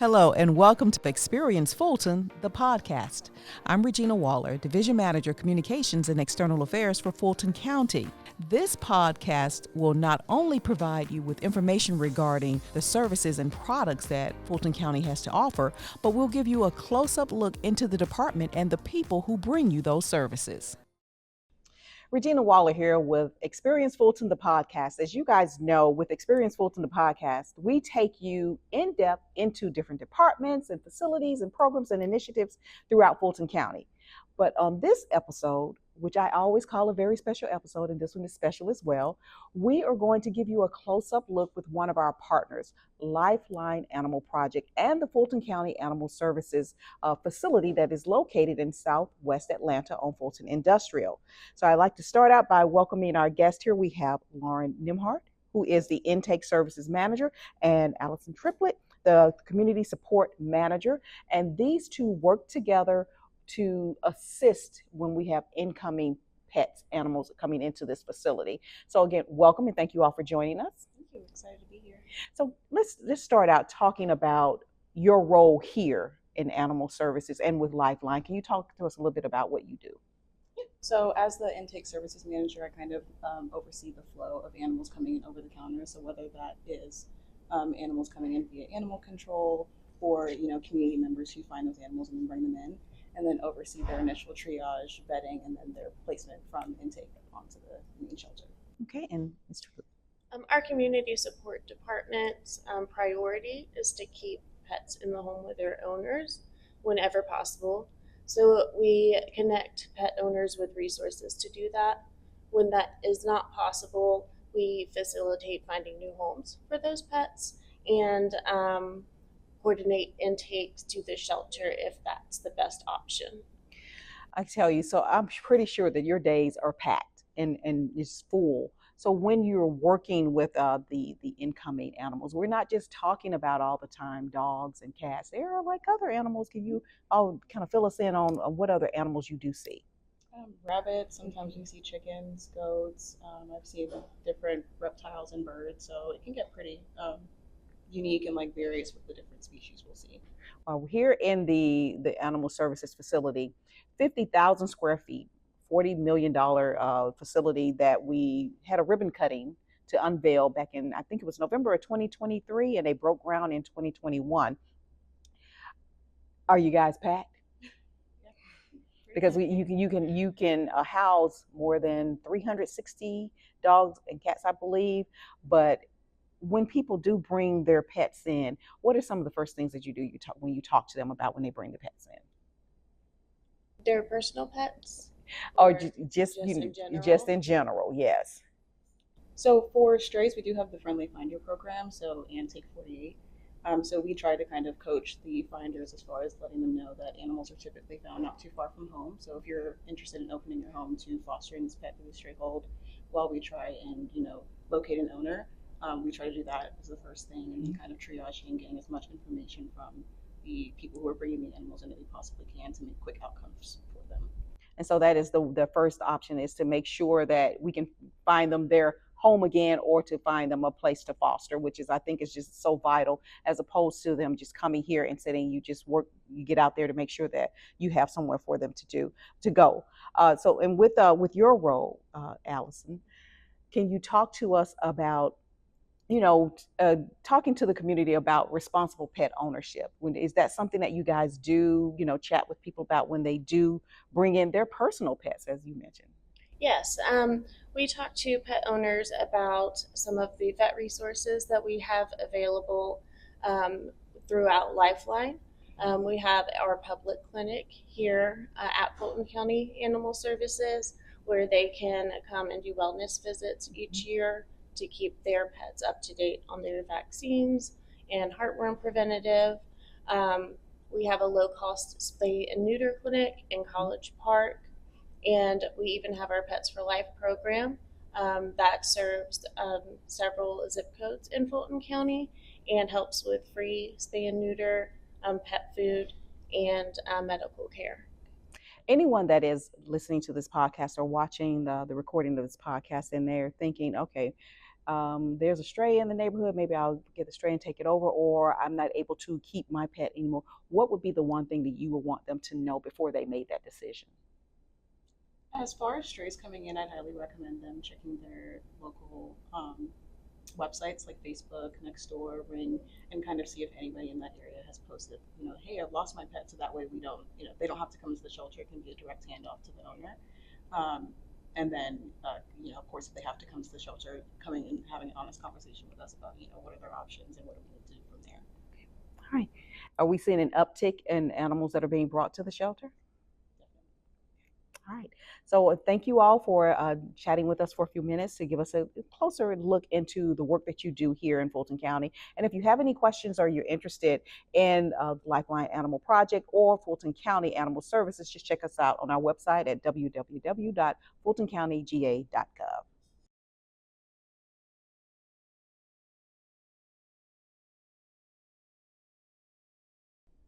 Hello and welcome to Experience Fulton the Podcast. I'm Regina Waller, Division Manager, Communications and External Affairs for Fulton County. This podcast will not only provide you with information regarding the services and products that Fulton County has to offer, but we'll give you a close-up look into the department and the people who bring you those services. Regina Waller here with Experience Fulton the Podcast. As you guys know, with Experience Fulton the Podcast, we take you in depth into different departments and facilities and programs and initiatives throughout Fulton County. But on this episode, which I always call a very special episode, and this one is special as well, we are going to give you a close-up look with one of our partners, LifeLine Animal Project and the Fulton County Animal Services facility that is located in Southwest Atlanta on Fulton Industrial. So I'd like to start out by welcoming our guest here. We have Lauren Nimhart, who is the Intake Services Manager, and Allison Triplett, the Community Support Manager. And these two work together to assist when we have incoming pets, animals coming into this facility. So again, welcome and thank you all for joining us. Thank you. Excited to be here. So let's start out talking about your role here in animal services and with LifeLine. Can you talk to us a little bit about what you do? So as the intake services manager, I kind of oversee the flow of animals coming in over the counter. So whether that is animals coming in via animal control or, community members who find those animals and then bring them in, and then oversee their initial triage, vetting, and then their placement from intake onto the main shelter. Okay, and Mr. Our community support department's priority is to keep pets in the home with their owners whenever possible. So we connect pet owners with resources to do that. When that is not possible, we facilitate finding new homes for those pets and coordinate intakes to the shelter if that's the best option. I tell you, so I'm pretty sure that your days are packed and it's full. So when you're working with the incoming animals, we're not just talking about all the time dogs and cats. There are like other animals. Can you all kind of fill us in on what other animals you do see? Rabbits, sometimes we see chickens, goats. I've seen different reptiles and birds, so it can get pretty unique and various with the different species we'll see. Here in the animal services facility, 50,000 square feet, $40 million facility that we had a ribbon cutting to unveil back in, I think it was November of 2023, and they broke ground in 2021. Are you guys packed? Yeah, because you can house more than 360 dogs and cats, I believe, but when people do bring their pets in, what are some of the first things that you do when you talk to them about when they bring the pets in? Their personal pets? Or just in general, yes. So for strays, we do have the Friendly Finder program, and Take 48. So we try to kind of coach the finders as far as letting them know that animals are typically found not too far from home. So if you're interested in opening your home to fostering this pet through the stray hold, while we try and, locate an owner, we try to do that as the first thing, and then kind of triaging and getting as much information from the people who are bringing the animals in that we possibly can to make quick outcomes for them. And so that is the first option, is to make sure that we can find them their home again, or to find them a place to foster, which is, I think, is just so vital, as opposed to them just coming here and saying you just work, you get out there to make sure that you have somewhere for them to go. So, and with your role, Allison, can you talk to us about talking to the community about responsible pet ownership? Is that something that you guys do, chat with people about when they do bring in their personal pets, as you mentioned? Yes, we talk to pet owners about some of the vet resources that we have available throughout LifeLine. We have our public clinic here at Fulton County Animal Services, where they can come and do wellness visits each year to keep their pets up to date on their vaccines and heartworm preventative. We have a low-cost spay and neuter clinic in College Park, and we even have our Pets for Life program that serves several zip codes in Fulton County and helps with free spay and neuter, pet food, and medical care. Anyone that is listening to this podcast or watching the recording of this podcast, and they're thinking, okay, there's a stray in the neighborhood, maybe I'll get the stray and take it over, or I'm not able to keep my pet anymore, what would be the one thing that you would want them to know before they made that decision? As far as strays coming in, I'd highly recommend them checking their local websites like Facebook, Nextdoor, Ring, and kind of see if anybody in that area has posted, hey, I've lost my pet, so that way we don't, they don't have to come to the shelter. It can be a direct handoff to the owner. Um, and then, of course, if they have to come to the shelter, coming and having an honest conversation with us about, what are their options and what are we going to do from there. All right. Are we seeing an uptick in animals that are being brought to the shelter? All right. So thank you all for chatting with us for a few minutes to give us a closer look into the work that you do here in Fulton County. And if you have any questions or you're interested in LifeLine Animal Project or Fulton County Animal Services, just check us out on our website at www.fultoncountyga.gov.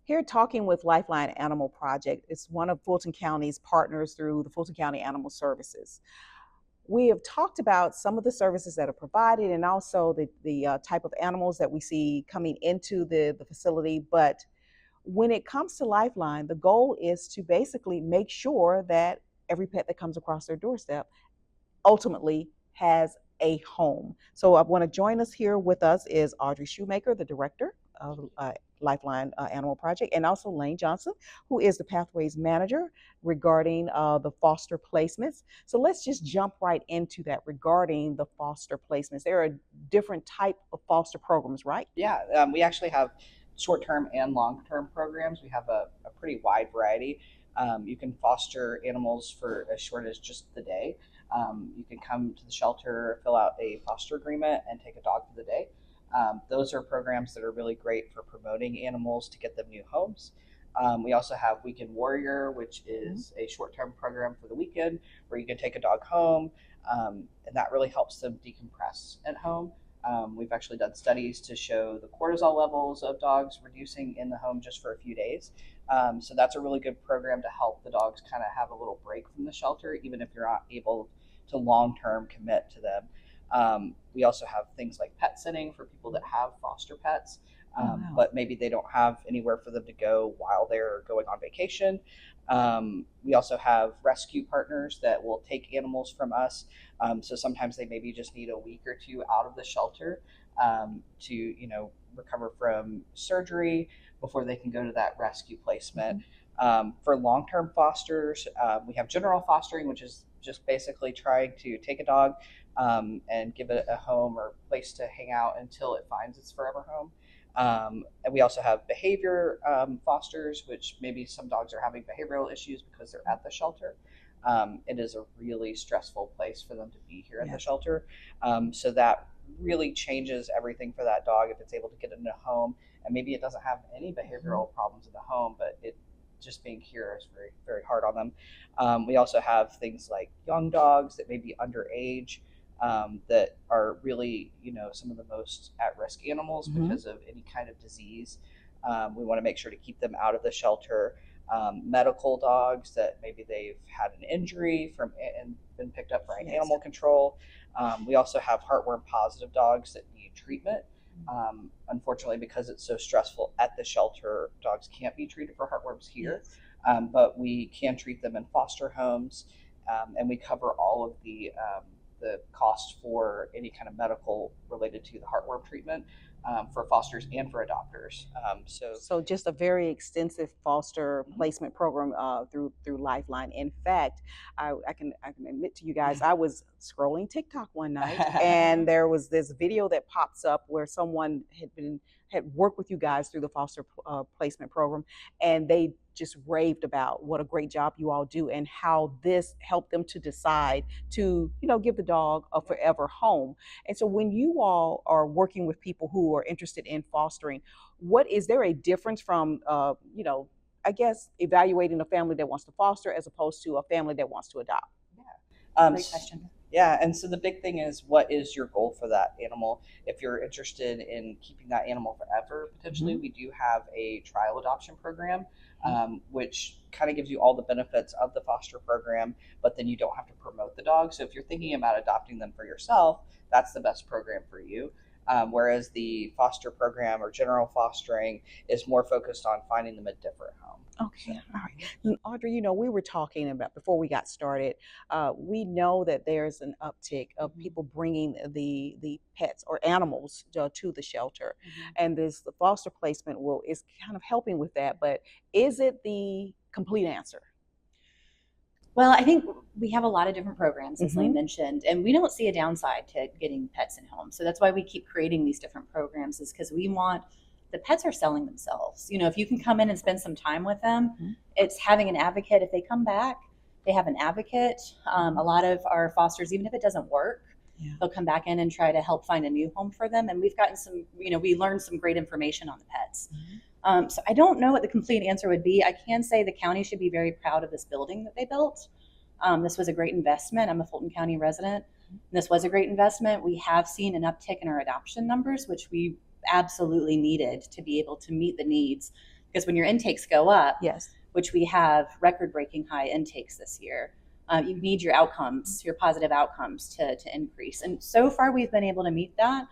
Here talking with LifeLine Animal Project. It's one of Fulton County's partners through the Fulton County Animal Services. We have talked about some of the services that are provided and also the type of animals that we see coming into the facility. But when it comes to LifeLine, the goal is to basically make sure that every pet that comes across their doorstep ultimately has a home. So I want to join us here with us is Audrey Shoemaker, the director of LifeLine Animal Project, and also Lane Johnson, who is the Pathways Manager regarding the foster placements. So let's just jump right into that regarding the foster placements. There are different type of foster programs, right? Yeah, we actually have short-term and long-term programs. We have a pretty wide variety. You can foster animals for as short as just the day. You can come to the shelter, fill out a foster agreement, and take a dog for the day. Those are programs that are really great for promoting animals to get them new homes. We also have Weekend Warrior, which is a short-term program for the weekend where you can take a dog home, and that really helps them decompress at home. We've actually done studies to show the cortisol levels of dogs reducing in the home just for a few days. So that's a really good program to help the dogs kind of have a little break from the shelter, even if you're not able to long-term commit to them. We also have things like pet sitting for people that have foster pets, but maybe they don't have anywhere for them to go while they're going on vacation. We also have rescue partners that will take animals from us. So sometimes they maybe just need a week or two out of the shelter to, recover from surgery before they can go to that rescue placement. For long-term fosters, we have general fostering, which is just basically trying to take a dog and give it a home or place to hang out until it finds its forever home. And we also have behavior fosters, which maybe some dogs are having behavioral issues because they're at the shelter. It is a really stressful place for them to be here at the shelter. So that really changes everything for that dog if it's able to get into a home, and maybe it doesn't have any behavioral problems in the home, but it just being here is very, very hard on them. We also have things like young dogs that may be underage, that are really, some of the most at-risk animals because of any kind of disease. We want to make sure to keep them out of the shelter. Medical dogs that maybe they've had an injury from and been picked up for animal control. We also have heartworm positive dogs that need treatment. Unfortunately, because it's so stressful at the shelter, dogs can't be treated for heartworms here, but we can treat them in foster homes, and we cover all of the cost for any kind of medical related to the heartworm treatment for fosters and for adopters. So just a very extensive foster placement program through LifeLine. In fact, I can admit to you guys, I was scrolling TikTok one night and there was this video that pops up where someone had worked with you guys through the foster placement program, and they just raved about what a great job you all do and how this helped them to decide to, give the dog a forever home. And so when you all are working with people who are interested in fostering, what is there a difference from, I guess, evaluating a family that wants to foster as opposed to a family that wants to adopt? Yeah. Great question. Yeah, and so the big thing is, what is your goal for that animal? If you're interested in keeping that animal forever, potentially, we do have a trial adoption program, which kind of gives you all the benefits of the foster program, but then you don't have to promote the dog. So if you're thinking about adopting them for yourself, that's the best program for you. Whereas the foster program or general fostering is more focused on finding them a different home. Okay, all right. And Audrey, we were talking about before we got started. We know that there's an uptick of people bringing the pets or animals to the shelter, and the foster placement is kind of helping with that. But is it the complete answer? Well, I think we have a lot of different programs, as Lane mentioned, and we don't see a downside to getting pets in homes. So that's why we keep creating these different programs, is because we want the pets are selling themselves. If you can come in and spend some time with them, it's having an advocate. If they come back, they have an advocate. A lot of our fosters, even if it doesn't work, they'll come back in and try to help find a new home for them. And we've gotten some, we learned some great information on the pets. So I don't know what the complete answer would be. I can say the county should be very proud of this building that they built. This was a great investment. I'm a Fulton County resident. And this was a great investment. We have seen an uptick in our adoption numbers, which we absolutely needed to be able to meet the needs, because when your intakes go up, which we have record-breaking high intakes this year, you need your outcomes, your positive outcomes to increase. And so far we've been able to meet that.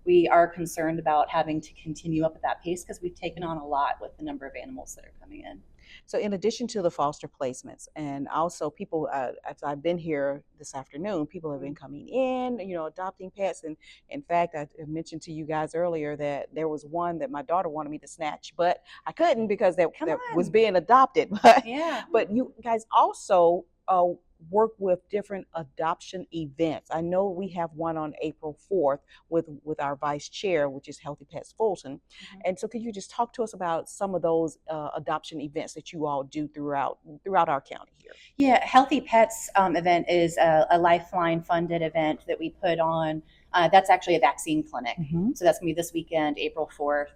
We are concerned about having to continue up at that pace because we've taken on a lot with the number of animals that are coming in. So in addition to the foster placements, and also people, as I've been here this afternoon, people have been coming in, adopting pets. And in fact, I mentioned to you guys earlier that there was one that my daughter wanted me to snatch, but I couldn't because that was being adopted. But you guys also work with different adoption events. I know we have one on April 4th with our vice chair, which is Healthy Pets Fulton. And so could you just talk to us about some of those adoption events that you all do throughout our county here? Yeah, Healthy Pets event is a LifeLine funded event that we put on. That's actually a vaccine clinic. So that's going to be this weekend, April 4th.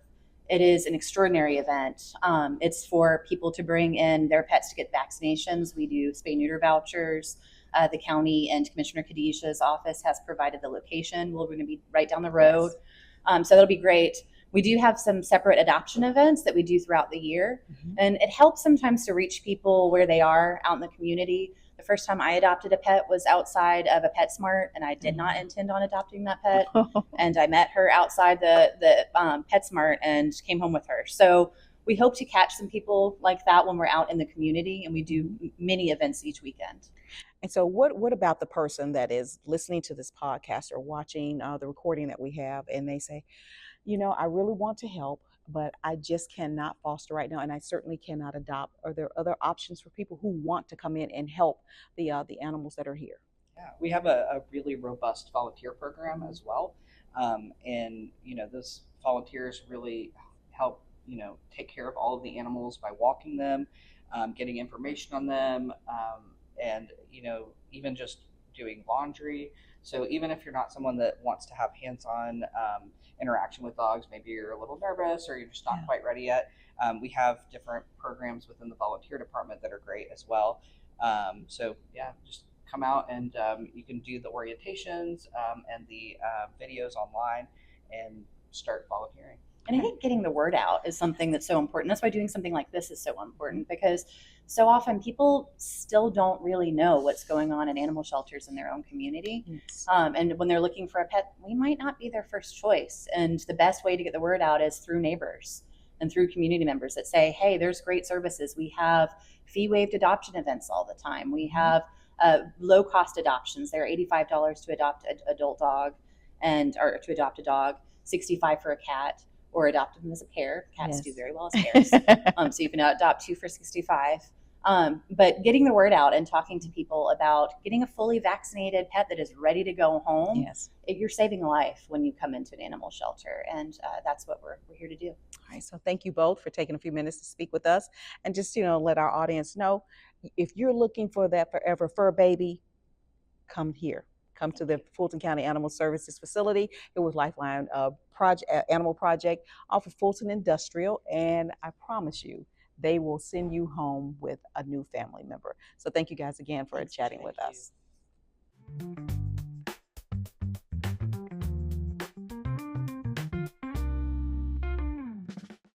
It is an extraordinary event. It's for people to bring in their pets to get vaccinations. We do spay-neuter vouchers. The county and Commissioner Khadijah's office has provided the location. We're going to be right down the road. So that'll be great. We do have some separate adoption events that we do throughout the year. And it helps sometimes to reach people where they are out in the community. The first time I adopted a pet was outside of a PetSmart, and I did not intend on adopting that pet. And I met her outside the PetSmart and came home with her. So we hope to catch some people like that when we're out in the community, and we do many events each weekend. And so what about the person that is listening to this podcast or watching the recording that we have, and they say, I really want to help, but I just cannot foster right now, and I certainly cannot adopt. Are there other options for people who want to come in and help the animals that are here? Yeah, we have a really robust volunteer program as well. And, those volunteers really help, take care of all of the animals by walking them, getting information on them, and, even just doing laundry. So even if you're not someone that wants to have hands-on interaction with dogs, maybe you're a little nervous or you're just not quite ready yet, we have different programs within the volunteer department that are great as well. So yeah, just come out and you can do the orientations and the videos online and start volunteering. And I think getting the word out is something that's so important. That's why doing something like this is so important, because so often people still don't really know what's going on in animal shelters in their own community. And when they're looking for a pet, we might not be their first choice. And the best way to get the word out is through neighbors and through community members that say, hey, there's great services. We have fee-waived adoption events all the time. We have low-cost adoptions. They're $85 to adopt an adult dog or to adopt a dog, $65 for a cat, or adopt them as a pair. Cats do very well as pairs. So you can adopt 2 for $65. But getting the word out and talking to people about getting a fully vaccinated pet that is ready to go home, you're saving a life when you come into an animal shelter. And that's what we're here to do. All right. So thank you both for taking a few minutes to speak with us. And just, let our audience know, if you're looking for that forever fur baby, come here. Come to the Fulton County Animal Services facility. It was LifeLine Animal Project off of Fulton Industrial, and I promise you, they will send you home with a new family member. So thank you guys again for chatting with us.